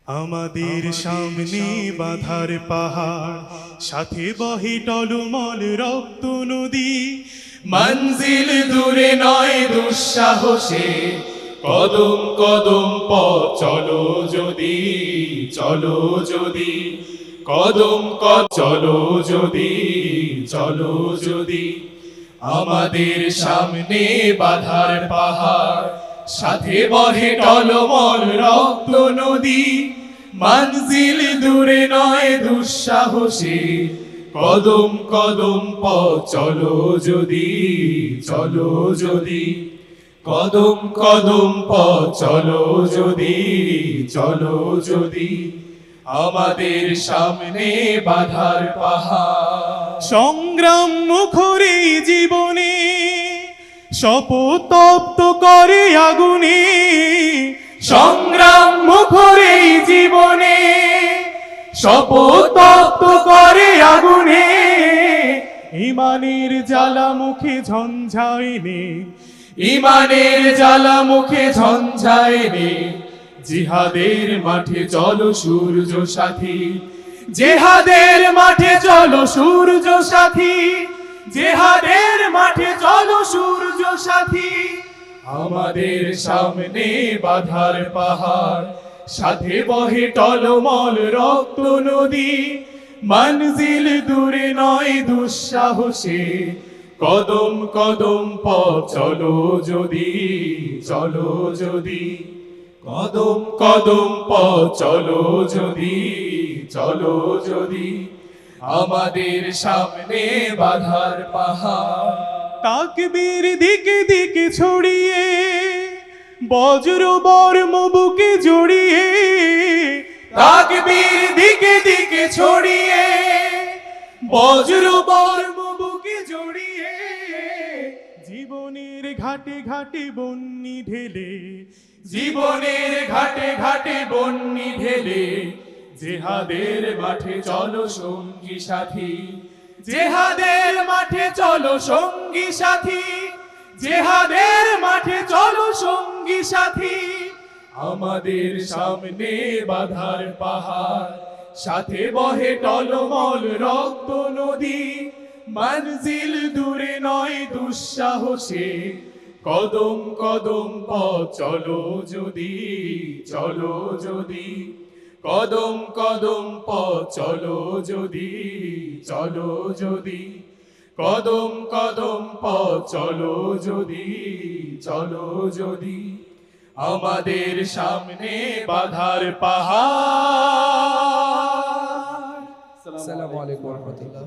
আমাদের সামনে বাধার পাহাড়, সাথে বহে টলমল রক্ত নদী। মঞ্জিল দূরে নয় দুঃসাহসে, কদম কদম পথ চলো যদি, চলো যদি, কদম চলো যদি, চলো যদি। আমাদের সামনে বাধার পাহাড়, সাথে বহে টলমল রক্ত নদী। মঞ্জিল দূরে নয় দুঃসাহসে, কদম কদম পথ চলো যদি, চলো যদি, কদম কদম পথ চলো যদি, চলো যদি। আমাদের সামনে বাধার পাহাড়, সংগ্রাম মুখরে জীবনে শপথ করে আগুনে। সংগ্রাম মুখরে জীবনে শপথ করে আগুনে। ইমানের জ্বালা মুখে ঝঞ্ঝাইনে, ইমানের জ্বালা মুখে ঝঞ্ঝাইনে। জিহাদের মাঠে চলো সূর্য সাথী, জিহাদের মাঠে চলো সূর্য সাথী, জিহাদের মাঠে চলো সূর্য সাথী। আমাদের সামনে বাধার পাহাড়, সাথে বহে টলমল রক্ত নদী। মঞ্জিল দূরে নয় দুঃসাহসে, কদম কদম পথ চলো যদি, চলো যদি, কদম কদম পথ চলো যদি, চলো যদি। আমাদের সামনে বাধার পাহাড়, তাকবীর দিকে দিকে ছড়িয়ে, বজ্র বর্ম বুকে জড়িয়ে। তাকবীর দিকে দিকে ছড়িয়ে, বজ্র বর্ম বুকে জড়িয়ে। জীবনের ঘাটে ঘাটে বন্যি ঢেলে, জীবনের ঘাটে ঘাটে বন্যি ঢেলে। জিহাদের মাঠে চলো সঙ্গী সাথী, জিহাদের মাঠে চলো সঙ্গী সাথী, জিহাদের মাঠে চলো সঙ্গী সাথী। আমাদের সামনে বাধার পাহাড়, সাথে বহে টলমল রক্ত নদী। মঞ্জিল দূরে নয় দুঃসাহসে, কদম কদম পথ চলো যদি, চলো যদি, কদম কদম পথ চলো যদি, চলো যদি, কদম কদম পথ চলো যদি, চলো যদি। আমাদের সামনে বাধার পাহাড়। আসসালামু আলাইকুম ওয়া রাহমাতুল্লাহ।